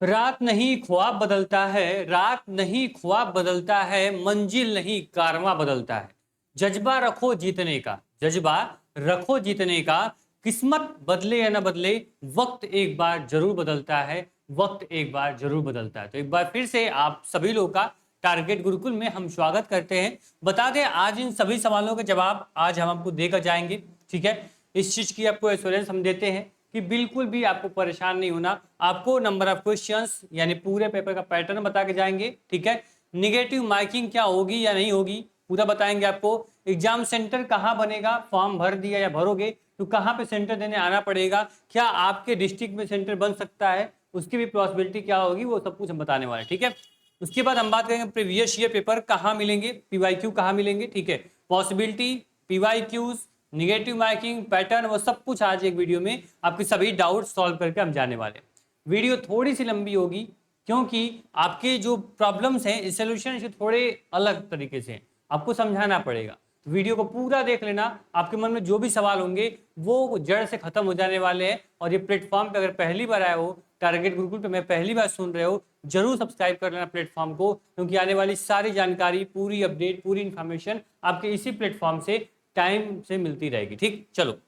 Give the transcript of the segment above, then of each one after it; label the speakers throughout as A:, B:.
A: रात नहीं ख्वाब बदलता है, रात नहीं ख्वाब बदलता है, मंजिल नहीं कारवां बदलता है। जज्बा रखो जीतने का, जज्बा रखो जीतने का। किस्मत बदले या ना बदले, वक्त एक बार जरूर बदलता है, वक्त एक बार जरूर बदलता है। तो एक बार फिर से आप सभी लोगों का टारगेट गुरुकुल में हम स्वागत करते हैं। बता दें आज इन सभी सवालों के जवाब आज हम आपको देकर जाएंगे। ठीक है, इस चीज की आपको एश्योरेंस हम देते हैं कि बिल्कुल भी आपको परेशान नहीं होना। आपको नंबर ऑफ क्वेश्चंस यानी पूरे पेपर का पैटर्न बता के जाएंगे। ठीक है, निगेटिव मार्किंग क्या होगी या नहीं होगी पूरा बताएंगे आपको। एग्जाम सेंटर कहाँ बनेगा, फॉर्म भर दिया या भरोगे तो कहाँ पे सेंटर देने आना पड़ेगा, क्या आपके डिस्ट्रिक्ट में सेंटर बन सकता है, उसकी भी पॉसिबिलिटी क्या होगी, वो सब कुछ हम बताने वाले। ठीक है, उसके बाद हम बात करेंगे प्रीवियस ईयर पेपर कहाँ मिलेंगे, पीवाईक्यू कहाँ मिलेंगे। ठीक है, possibility, PYQs, negative marking, pattern, वो सब कुछ आज एक वीडियो में आपके सभी डाउट सॉल्व करके हम जाने वाले। वीडियो थोड़ी सी लंबी होगी क्योंकि आपके जो प्रॉब्लम्स हैं इस सोल्यूशन से थोड़े अलग तरीके से आपको समझाना पड़ेगा। वीडियो को पूरा देख लेना, आपके मन में जो भी सवाल होंगे वो जड़ से खत्म हो जाने वाले हैं। और ये प्लेटफॉर्म पे अगर पहली बार आए हो, टारगेट गुरुकुल पे मैं पहली बार सुन रहे हो, जरूर सब्सक्राइब कर लेना प्लेटफॉर्म को, क्योंकि आने वाली सारी जानकारी, पूरी अपडेट, पूरी इंफॉर्मेशन आपके इसी प्लेटफॉर्म से टाइम से मिलती रहेगी। ठीक, चलो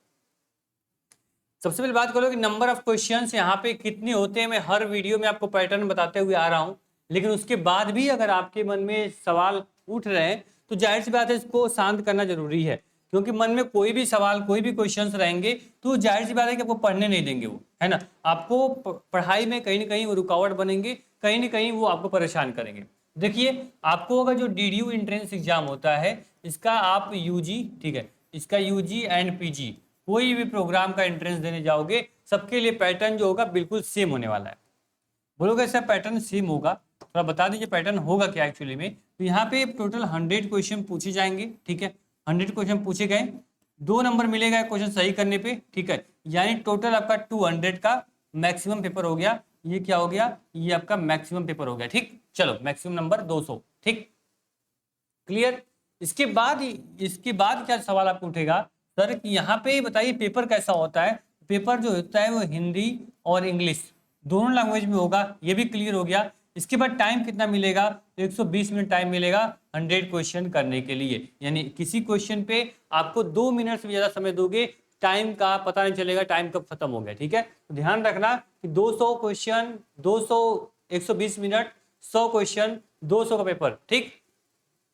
A: सबसे पहले बात करो कि नंबर ऑफ क्वेश्चंस यहाँ पे कितने होते हैं। मैं हर वीडियो में आपको पैटर्न बताते हुए आ रहा हूँ, लेकिन उसके बाद भी अगर आपके मन में सवाल उठ रहे हैं तो जाहिर सी बात है इसको शांत करना जरूरी है, क्योंकि मन में कोई भी सवाल, कोई भी क्वेश्चंस रहेंगे तो जाहिर सी बात है कि आपको पढ़ने नहीं देंगे वो, है ना। आपको पढ़ाई में कहीं ना कहीं वो रुकावट बनेंगे, कहीं ना कहीं वो आपको परेशान करेंगे। देखिए, आपको अगर जो डीडीयू एंट्रेंस एग्जाम होता है इसका आप यूजी, ठीक है, इसका यूजी एंड पीजी कोई भी प्रोग्राम का एंट्रेंस देने जाओगे, सबके लिए पैटर्न जो होगा बिल्कुल सेम होने वाला है। बोलोगे सर पैटर्न सेम होगा, थोड़ा बता दीजिए पैटर्न होगा क्या एक्चुअली में। तो यहाँ पे टोटल 100 क्वेश्चन पूछे जाएंगे। ठीक है, 100 क्वेश्चन पूछे गए, 2 नंबर मिलेगा क्वेश्चन सही करने पे। ठीक है, यानी टोटल आपका 200 का मैक्सिमम पेपर हो गया। ये क्या हो गया, ये आपका मैक्सिमम पेपर हो गया। ठीक, चलो मैक्सिमम नंबर 200। ठीक, क्लियर। इसके बाद क्या सवाल आपको उठेगा, सर कि यहाँ पे बताइए पेपर कैसा होता है। पेपर जो होता है वो हिंदी और इंग्लिश दोनों लैंग्वेज में होगा, ये भी क्लियर हो गया। इसके बाद टाइम कितना मिलेगा, 120 मिनट टाइम मिलेगा 100 क्वेश्चन करने के लिए। यानी किसी क्वेश्चन पे आपको 2 मिनट से ज्यादा समय दोगे, टाइम का पता नहीं चलेगा टाइम कब खत्म हो गया। ठीक है, तो ध्यान रखना कि 200 क्वेश्चन, 200, 120 मिनट, 100 क्वेश्चन, 200 का पेपर। ठीक,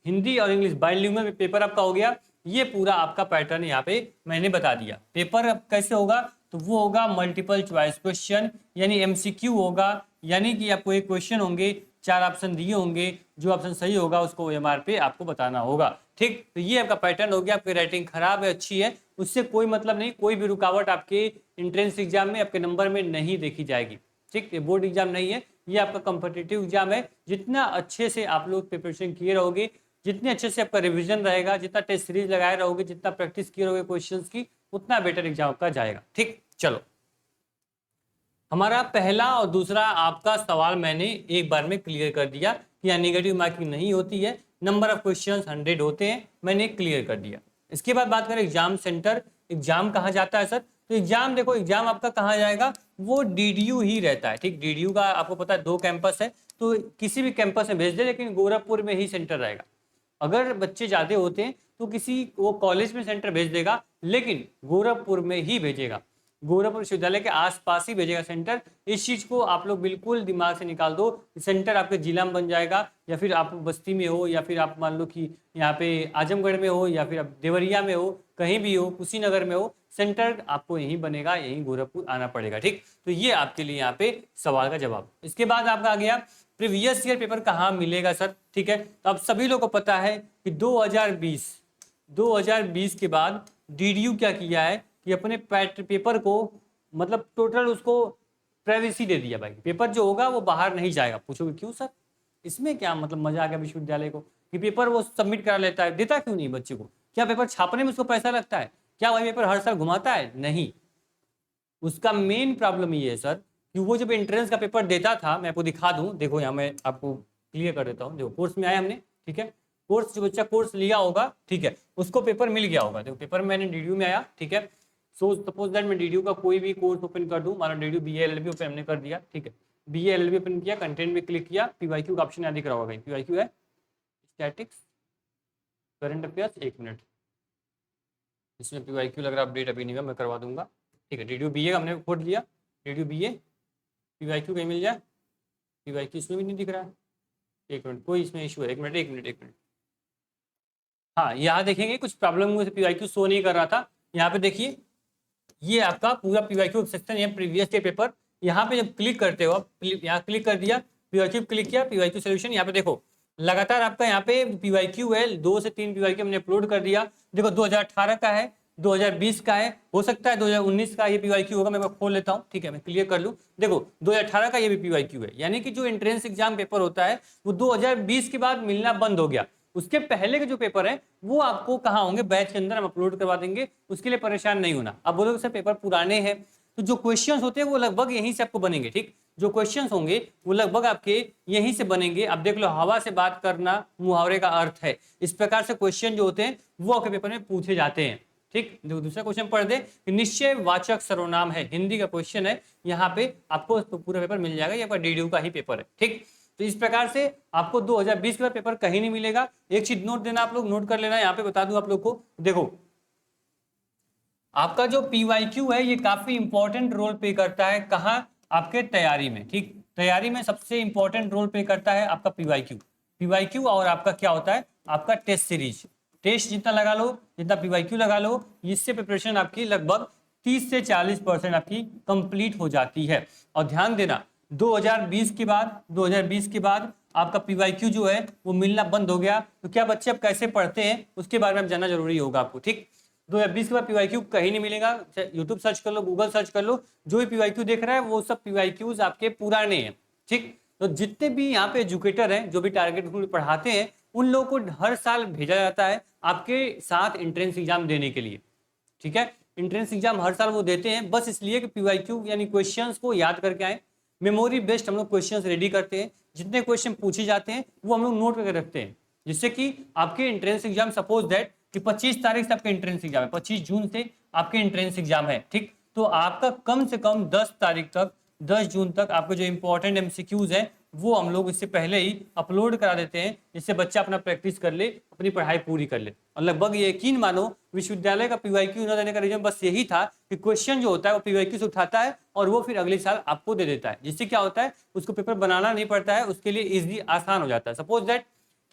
A: हिंदी और इंग्लिश बाइलिंगुअल पेपर आपका हो गया। ये पूरा आपका पैटर्न यहाँ पे मैंने बता दिया। पेपर कैसे होगा, तो वो होगा मल्टीपल चॉइस क्वेश्चन, यानी एमसीक्यू होगा। यानी कि आपको एक क्वेश्चन होंगे, 4 ऑप्शन दिए होंगे, जो ऑप्शन सही होगा उसको ओएमआर पे आपको बताना होगा। ठीक, तो ये आपका पैटर्न हो गया। आपकी राइटिंग खराब है, अच्छी है, उससे कोई मतलब नहीं, कोई भी रुकावट आपके एंट्रेंस एग्जाम में, आपके नंबर में नहीं देखी जाएगी। ठीक, ये बोर्ड एग्जाम नहीं है, ये आपका कॉम्पिटिटिव एग्जाम है। जितना अच्छे से आप लोग प्रिपरेशन किए रहोगे, जितने अच्छे से आपका रिवीजन रहेगा, जितना टेस्ट सीरीज लगाए रहोगे, जितना प्रैक्टिस किए रहोगे क्वेश्चंस की, उतना बेटर एग्जाम का जाएगा। ठीक, चलो हमारा पहला और दूसरा आपका सवाल मैंने एक बार में क्लियर कर दिया कि यहाँ निगेटिव मार्किंग नहीं होती है, नंबर ऑफ क्वेश्चंस 100 होते हैं, मैंने क्लियर कर दिया। इसके बाद बात करें एग्जाम सेंटर, एग्जाम कहाँ जाता है सर। तो एग्जाम देखो, एग्जाम आपका कहाँ जाएगा, वो डीडीयू ही रहता है। ठीक, डीडीयू का आपको पता है 2 कैंपस है, तो किसी भी कैंपस में भेज दे, लेकिन गोरखपुर में ही सेंटर रहेगा। अगर बच्चे ज्यादा होते हैं तो किसी वो कॉलेज में सेंटर भेज देगा, लेकिन गोरखपुर में ही भेजेगा, गोरखपुर विश्वविद्यालय के आसपास ही भेजेगा सेंटर। इस चीज को आप लोग बिल्कुल दिमाग से निकाल दो। सेंटर आपके जिला में बन जाएगा, या फिर आप बस्ती में हो, या फिर आप मान लो कि यहाँ पे आजमगढ़ में हो, या फिर आप देवरिया में हो, कहीं भी हो, कुशीनगर में हो, सेंटर आपको यहीं बनेगा, यहीं गोरखपुर आना पड़ेगा। ठीक, तो ये आपके लिए यहाँ पे सवाल का जवाब। इसके बाद आपका आ गया प्रीवियस ईयर पेपर कहाँ मिलेगा सर। ठीक है, तो आप सभी लोग को पता है कि 2020 के बाद डीडीयू क्या किया है कि अपने पेपर को, मतलब टोटल उसको प्राइवेसी दे दिया भाई। पेपर जो होगा वो बाहर नहीं जाएगा। पूछोगे क्यों सर, इसमें क्या मतलब मजा आ गया विश्वविद्यालय को कि पेपर वो सबमिट करा लेता है, देता क्यों नहीं बच्चे को। क्या पेपर छापने में उसको पैसा लगता है, क्या वही पेपर हर साल घुमाता है, नहीं। उसका मेन प्रॉब्लम ये है सर कि वो जब एंट्रेंस का पेपर देता था, मैं आपको दिखा दूं, देखो यहाँ मैं आपको क्लियर कर देता हूँ। देखो कोर्स में आया हमने, ठीक है, कोर्स जो बच्चा कोर्स लिया होगा, ठीक है, उसको पेपर मिल गया होगा। देखो पेपर मैंने डीडीयू में आया, ठीक है। सो सपोज दैट मैं डीडीयू का कोई भी कोर्स ओपन कर दूं, माना डीडीयू बीए एलएलबी ओपन हमने कर दिया, ठीक है। BA LLB ओपन किया, कंटेंट में क्लिक किया, PYQ का ऑप्शन यहाँ दिख रहा होगा कहीं, PYQ है स्टैटिक्स करंट अफेयर्स, 1 मिनट, इसमें PYQ लग रहा है अपडेट अभी नहीं हुआ, मैं करवा दूंगा, ठीक है। DDU BA का हमने खोल लिया, DDU BA PYQ कहीं मिल जाए, PYQ इसमें भी नहीं दिख रहा है, 1 मिनट, कोई इसमें इशू है, 1 मिनट 1 मिनट 1 मिनट। हाँ, यहाँ देखेंगे कुछ प्रॉब्लम हुई, PYQ शो नहीं कर रहा था। यहाँ पे देखिए ये आपका पूरा PYQ सेक्शन है, प्रीवियस के पेपर। यहाँ पे जब क्लिक करते हो आप, यहाँ क्लिक कर दिया, PYQ क्लिक किया, PYQ सोल्यूशन, यहाँ पे देखो लगातार आपका यहाँ पे PYQ है, 2 से 3 PYQ हमने अपलोड कर दिया। देखो 2018 का है, 2020 का है, हो सकता है 2019 का ये PYQ होगा, मैं खोल लेता हूँ, ठीक है, मैं क्लियर कर लूँ। देखो 2018 का ये भी PYQ है, यानी कि जो एंट्रेंस एग्जाम पेपर होता है वो 2020 के बाद मिलना बंद हो गया। उसके पहले के जो पेपर है वो आपको कहाँ होंगे, बैच के अंदर हम अपलोड करवा देंगे, उसके लिए परेशान नहीं होना। अब बोलोगे सर पेपर पुराने हैं, तो जो क्वेश्चंस होते हैं वो लगभग यहीं से आपको बनेंगे, ठीक, जो क्वेश्चंस होंगे वो लगभग आपके यहीं से बनेंगे। अब देख लो, हवा से बात करना मुहावरे का अर्थ है, इस प्रकार से क्वेश्चन जो होते हैं वो आपके पेपर में पूछे जाते हैं, ठीक। दूसरा क्वेश्चन पढ़ दे, निश्चय वाचक सर्वनाम है, हिंदी का क्वेश्चन है, यहाँ पे आपको पूरा पेपर मिल जाएगा, यहाँ पर DDU का ही पेपर है, ठीक। तो इस प्रकार से आपको 2020 का पेपर कहीं नहीं मिलेगा। एक चीज नोट देना, आप लोग नोट कर लेना, यहाँ पे बता दूं आप लोग को, देखो आपका जो PYQ है ये काफी इंपॉर्टेंट रोल प्ले करता है, कहाँ, आपके तैयारी में, ठीक। तैयारी में सबसे इंपॉर्टेंट रोल प्ले करता है आपका PYQ और आपका क्या होता है, आपका टेस्ट सीरीज। टेस्ट जितना लगा लो, जितना PYQ लगा लो, इससे प्रिपरेशन आपकी लगभग 30 से 40% आपकी कंप्लीट हो जाती है। और ध्यान देना 2020 के बाद आपका PYQ जो है वो मिलना बंद हो गया, तो क्या बच्चे अब कैसे पढ़ते हैं उसके बारे में आप जानना जरूरी होगा आपको, ठीक। 2020 के बाद PYQ कहीं नहीं मिलेगा, यूट्यूब सर्च कर लो, गूगल सर्च कर लो, जो भी PYQ देख रहा है वो सब PYQs आपके पुराने हैं, ठीक। तो जितने भी यहाँ पे एजुकेटर हैं, जो भी टारगेट ग्रुप पढ़ाते हैं, उन लोगों को हर साल भेजा जाता है आपके साथ एंट्रेंस एग्जाम देने के लिए, ठीक है। एंट्रेंस एग्जाम हर साल वो देते हैं, बस इसलिए कि PYQ यानी क्वेश्चंस को याद करके आए। मेमोरी बेस्ड हम लोग क्वेश्चंस रेडी करते हैं, जितने क्वेश्चन पूछे जाते हैं वो हम लोग नोट करके रखते हैं, जिससे कि आपके एंट्रेंस एग्जाम, सपोज दैट कि 25 तारीख से आपके एंट्रेंस एग्जाम है, 25 जून से आपके एंट्रेंस एग्जाम है, ठीक। तो आपका कम से कम 10 तारीख तक, 10 जून तक आपके जो इंपॉर्टेंट MCQs हैं वो हम लोग इससे पहले ही अपलोड करा देते हैं, जिससे बच्चा अपना प्रैक्टिस कर ले, अपनी पढ़ाई पूरी कर ले। और लगभग यकीन मानो विश्वविद्यालय का PYQ न देने का रीजन बस यही था कि क्वेश्चन जो होता है वो PYQ से उठाता है और वो फिर अगले साल आपको दे देता है, जिससे क्या होता है उसको पेपर बनाना नहीं पड़ता है, उसके लिए इजीली आसान हो जाता है। सपोज दैट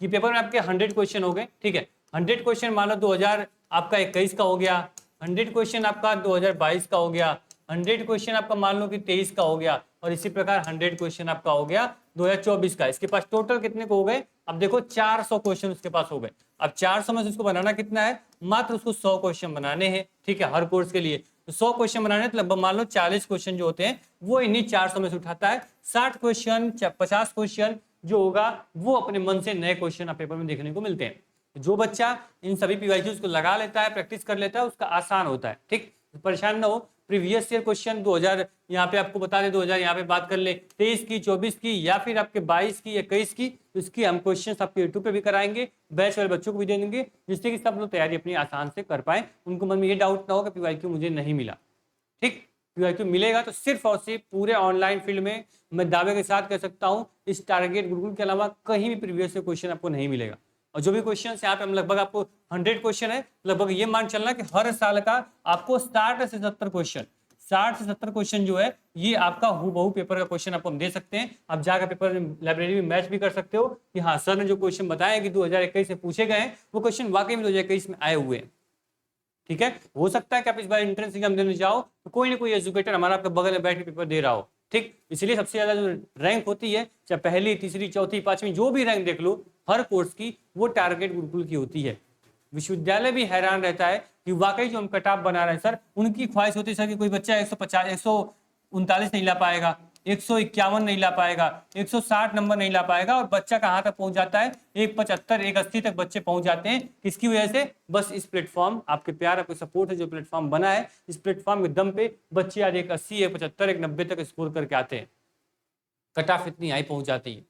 A: कि पेपर में आपके 100 क्वेश्चन हो गए, ठीक है, 100 क्वेश्चन मान लो 2021 का हो गया, 100 क्वेश्चन आपका 2022 का हो गया, 100 क्वेश्चन आपका मान लो कि 23 का हो गया, और इसी प्रकार 100 क्वेश्चन आपका हो गया 2024 का। इसके पास टोटल कितने को हो गए, अब देखो 400 क्वेश्चन उसके पास हो गए। अब 400 में से उसको बनाना कितना है, मात्र उसको 100 क्वेश्चन बनाने हैं, ठीक है, हर कोर्स के लिए। तो 100 क्वेश्चन बनाने, तो लगभग मान लो 40 क्वेश्चन जो होते हैं वो इन्हीं 400 में से उठाता है। 60 क्वेश्चन, 50 क्वेश्चन जो होगा वो अपने मन से नए क्वेश्चन आप पेपर में देखने को मिलते हैं। जो बच्चा इन सभी PYQs को लगा लेता है, प्रैक्टिस कर लेता है, उसका आसान होता है, ठीक। परेशान ना हो, प्रीवियस ईयर क्वेश्चन 2000 यहाँ पे आपको बता दे, 2000 यहाँ पे बात कर ले, 23 की, 24 की, या फिर आपके 22 की, 21 की, तो इसकी हम क्वेश्चन आपके यूट्यूब पे भी कराएंगे, बैच वाले बच्चों को भी दे देंगे, जिससे कि सब लोग तैयारी अपनी आसान से कर पाए, उनको मन में ये डाउट ना हो कि PYQ मुझे नहीं मिला, ठीक। PYQ मिलेगा तो सिर्फ और सिर्फ पूरे ऑनलाइन फील्ड में मैं दावे के साथ कह सकता हूँ, इस टारगेट गुरुकुल के अलावा कहीं भी प्रीवियस से क्वेश्चन आपको नहीं मिलेगा। और जो भी क्वेश्चन यहाँ पे हम लगभग आपको 100 क्वेश्चन है, लगभग ये मान चलना कि हर साल का आपको 60 से 70 क्वेश्चन, 60 से 70 क्वेश्चन जो है ये आपका हूबहू पेपर का क्वेश्चन आपको हम दे सकते हैं। आप जाकर पेपर लाइब्रेरी में मैच भी कर सकते हो कि हाँ सर ने जो क्वेश्चन बताया कि 2021 से पूछे गए हैं वो क्वेश्चन वाकई में 2021 में आए हुए हैं, ठीक है। हो सकता है कि आप इस बार एंट्रेंस एग्जाम देने जाओ तो कोई ना कोई एजुकेटर हमारा आपके बगल में बैठ के पेपर दे रहा हो, ठीक। इसलिए सबसे ज्यादा जो रैंक होती है, चाहे पहली, तीसरी, चौथी, पांचवी, जो भी रैंक देख लो हर कोर्स की, वो टारगेट गुरुकुल की होती है। विश्वविद्यालय भी हैरान रहता है कि वाकई जो हम कट ऑफ बना रहे हैं सर, उनकी ख्वाहिश होती है सर कि कोई बच्चा 150, 139 नहीं ला पाएगा, 151 नहीं ला पाएगा, 160 नंबर नहीं ला पाएगा, और बच्चा कहाँ तक पहुंच जाता है, 175, 180 तक बच्चे पहुंच जाते हैं। किसकी वजह से, बस इस प्लेटफॉर्म, आपके प्यार, आपके सपोर्ट है, जो प्लेटफॉर्म बना है, इस प्लेटफॉर्म के दम पे बच्चे आज 180, 175, 190 तक स्कोर करके आते हैं, कट ऑफ इतनी हाई पहुंच जाती है।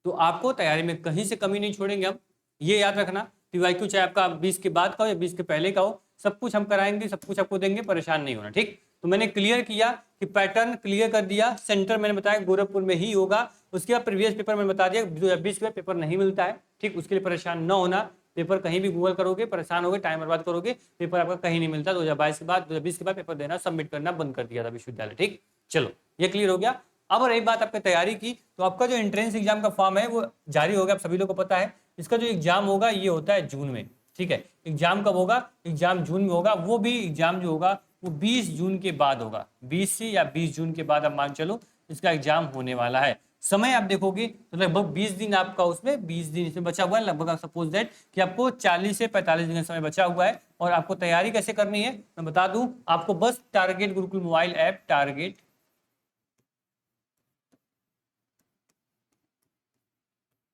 A: तो आपको तैयारी में कहीं से कमी नहीं छोड़ेंगे हम, ये याद रखना। PYQ चाहे आपका 20 के बाद का हो या 20 के पहले का हो, सब कुछ हम कराएंगे, सब कुछ आपको देंगे, परेशान नहीं होना, ठीक। तो मैंने क्लियर किया कि पैटर्न क्लियर कर दिया, सेंटर मैंने बताया गोरखपुर में ही होगा। उसके बाद प्रीवियस पेपर मैंने बता दिया 2020 के पेपर नहीं मिलता है, ठीक, उसके लिए परेशान न होना। पेपर कहीं भी गूगल करोगे परेशान होगे, टाइम बर्बाद करोगे, पेपर आपका कहीं नहीं मिलता। 2022 के बाद 2020 के बाद पेपर देना सबमिट करना बंद कर दिया था विश्वविद्यालय, ठीक। चलो ये क्लियर हो गया। अब रही बात आपकी तैयारी की, तो आपका जो एंट्रेंस एग्जाम का फॉर्म है वो जारी हो गया, आप सभी लोग को पता है। इसका जो एग्जाम होगा ये होता है जून में, ठीक है। एग्जाम कब होगा? एग्जाम जून में होगा। वो भी एग्जाम जो होगा वो 20 जून के बाद होगा, 20 से या 20 जून के बाद आप मान चलो इसका एग्जाम होने वाला है। समय आप देखोगे तो लगभग 20 दिन आपका उसमें 20 दिन इसमें बचा हुआ है, लगभग आप सपोज दैट कि आपको 40 से 45 दिन का समय बचा हुआ है। और आपको तैयारी कैसे करनी है मैं बता दूं, आपको बस target Gurukul mobile app,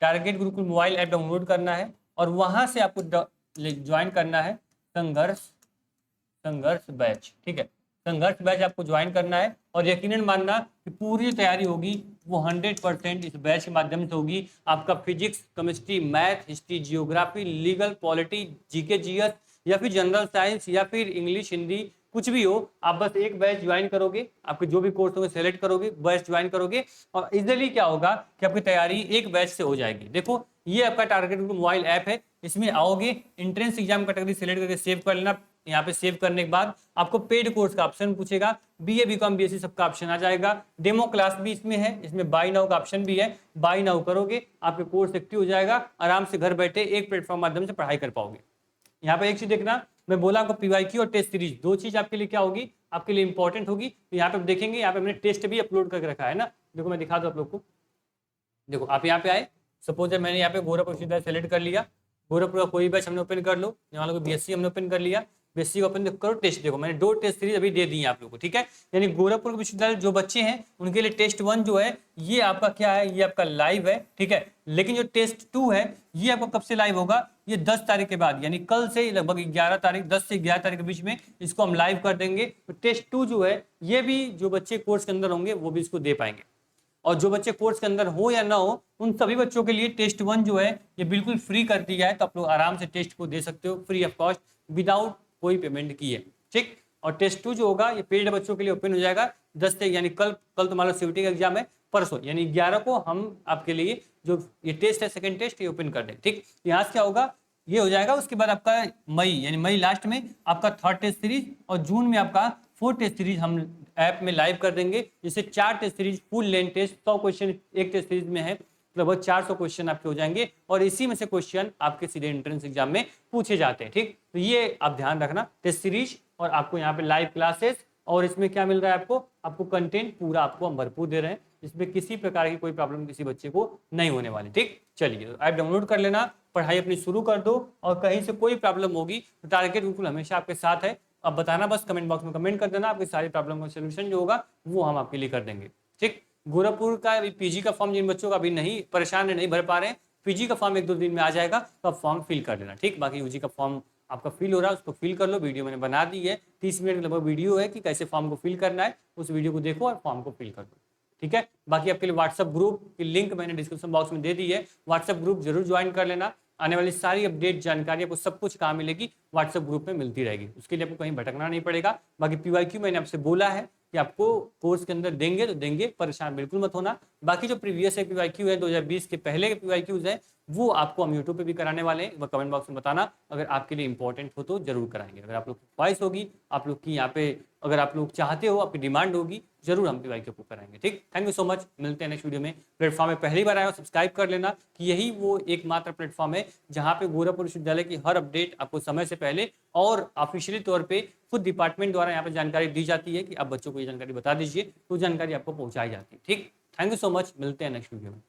A: target Gurukul mobile app download करना है और वहां से आपको ज्वाइन करना है संघर्ष बैच, ठीक है। संघर्ष बैच आपको ज्वाइन करना है और यकीनन मानना कि पूरी तैयारी होगी वो 100% इस बैच के माध्यम से होगी। आपका physics, chemistry, math, history, geography, legal, polity, GK, GS या फिर जनरल साइंस या फिर इंग्लिश, हिंदी, कुछ भी हो, आप बस एक बैच ज्वाइन करोगे, आपके जो भी कोर्स होंगे सेलेक्ट करोगे, बैच ज्वाइन करोगे और इजीली क्या होगा कि आपकी तैयारी एक बैच से हो जाएगी। देखो ये आपका टारगेट मोबाइल ऐप है, इसमें आओगे, एंट्रेंस एग्जाम कैटेगरी सेलेक्ट करके सेव कर लेना। यहाँ पे सेव करने के बाद आपको पेड कोर्स का ऑप्शन पूछेगा, बीए, बीकॉम, बीएससी सबका ऑप्शन आ जाएगा। डेमो क्लास भी इसमें है, इसमें बाय नाउ का ऑप्शन भी है। बाय नाउ करोगे आपके कोर्स एक्टिव हो जाएगा, आराम से घर बैठे एक प्लेटफॉर्म माध्यम से पढ़ाई कर पाओगे। यहाँ पे एक चीज देखना, मैं बोला आपको पीवाईक्यू और टेस्ट सीरीज दो चीज आपके लिए क्या होगी, आपके लिए इंपॉर्टेंट होगी। तो यहाँ पे देखेंगे, यहाँ पे हमने टेस्ट भी अपलोड करके रखा है ना, देखो मैं दिखा दूं आप लोग को। देखो आप यहाँ पे आए, सपोज मैंने यहाँ पे गोरखपुर विश्वविद्यालय सेलेक्ट कर लिया, गोरखपुर का कोई बैच हमने ओपन कर लो, यहाँ लोग बीएससी हमने ओपन कर लिया, बीएससी ओपन करो, टेस्ट देखो मैंने 2 टेस्ट सीरीज अभी दे दी है आप लोगों को, ठीक है। यानी गोरखपुर विश्वविद्यालय जो बच्चे हैं उनके लिए टेस्ट 1 जो है ये आपका क्या है, ये आपका लाइव है, ठीक है। लेकिन जो टेस्ट 2 है ये आपको कब से लाइव होगा, ये 10 तारीख के बाद, यानी कल से लगभग 11 तारीख, 10 से 11 तारीख के बीच में इसको हम लाइव कर देंगे। तो टेस्ट 2 जो है ये भी जो बच्चे कोर्स के अंदर होंगे वो भी इसको दे पाएंगे, और जो बच्चे कोर्स के अंदर हो या ना हो उन सभी बच्चों के लिए टेस्ट 1 जो है ये बिल्कुल फ्री कर दिया है। तो आप लोग आराम से टेस्ट को दे सकते हो फ्री ऑफ कॉस्ट, विदाउट कोई पेमेंट किए, ठीक। और टेस्ट 2 जो होगा ये पेड बच्चों के लिए ओपन हो जाएगा 10 से, यानी कल तुम्हारा सीयूटी का एग्जाम है, परसों यानी 11 को हम आपके लिए जो ये टेस्ट है सेकंड टेस्ट ये ओपन कर दें, ठीक। यहाँ से क्या होगा ये हो जाएगा। उसके बाद आपका मई, यानी मई लास्ट में आपका 3rd टेस्ट सीरीज और जून में आपका 4th टेस्ट सीरीज हम ऐप में लाइव कर देंगे, जिससे 4 test series full length test, 100 question एक टेस्ट सीरीज में है, लगभग 400 क्वेश्चन आपके हो जाएंगे और इसी में से क्वेश्चन आपके सीधे एंट्रेंस एग्जाम में पूछे जाते हैं, ठीक। तो ये आप ध्यान रखना, टेस्ट सीरीज और आपको यहाँ पे लाइव क्लासेस, और इसमें क्या मिल रहा है आपको कंटेंट पूरा आपको हम भरपूर दे रहे हैं, इसमें किसी प्रकार की कोई प्रॉब्लम किसी बच्चे को नहीं होने वाली, ठीक। चलिए ऐप डाउनलोड कर लेना, पढ़ाई अपनी शुरू कर दो, और कहीं से कोई प्रॉब्लम होगी तो टारगेट गुरुकुल हमेशा आपके साथ है। अब बताना, बस कमेंट बॉक्स में कमेंट कर देना, आपकी सारी प्रॉब्लम का सोल्यूशन जो होगा वो हम आपके लिए कर देंगे, ठीक। गोरखपुर का पीजी का फॉर्म जिन बच्चों का अभी नहीं परेशान है, नहीं भर पा रहे हैं, पीजी का फॉर्म 1-2 दिन में आ जाएगा तो आप फॉर्म फिल कर लेना, ठीक। बाकी यूजी का फॉर्म आपका फिल हो रहा है उसको फिल कर लो, वीडियो मैंने बना दी है, 30 मिनट लगभग वीडियो है कि कैसे फॉर्म को फिल करना है, उस वीडियो को देखो और फॉर्म को फिल कर दो, ठीक है। बाकी आपके लिए व्हाट्सएप ग्रुप की लिंक मैंने डिस्क्रिप्शन बॉक्स में दे दी है, व्हाट्सएप ग्रुप जरूर ज्वाइन कर लेना। आने वाली सारी अपडेट जानकारी आपको सब कुछ कहाँ मिलेगी, व्हाट्सएप ग्रुप में मिलती रहेगी, उसके लिए आपको कहीं भटकना नहीं पड़ेगा। बाकी पीवाईक्यू मैंने आपसे बोला है कि आपको कोर्स के अंदर देंगे तो देंगे, परेशान बिल्कुल मत होना। बाकी जो प्रीवियस है पीवाईक्यू है 2020 के पहले के पीवाईक्यूज है वो आपको हम यूट्यूब पे भी कराने वाले हैं, कमेंट बॉक्स में बताना, अगर आपके लिए इंपॉर्टेंट हो तो जरूर कराएंगे। अगर आप लोग की ख्वाहिश होगी, आप लोग की यहाँ पे अगर आप लोग चाहते हो, आपकी डिमांड होगी, जरूर हम पीवाईक्यू को कराएंगे, ठीक। थैंक यू सो मच, मिलते हैं नेक्स्ट वीडियो में। प्लेटफॉर्म में पहली बार आया हो सब्सक्राइब कर लेना कि यही वो एकमात्र प्लेटफॉर्म है जहाँ पे गोरखपुर विश्वविद्यालय की हर अपडेट आपको समय से पहले और ऑफिशियली तौर पे खुद डिपार्टमेंट द्वारा यहाँ पे जानकारी दी जाती है कि आप बच्चों को ये जानकारी बता दीजिए, तो जानकारी आपको पहुंचाई जाती है, ठीक। थैंक यू सो मच, मिलते हैं नेक्स्ट वीडियो में।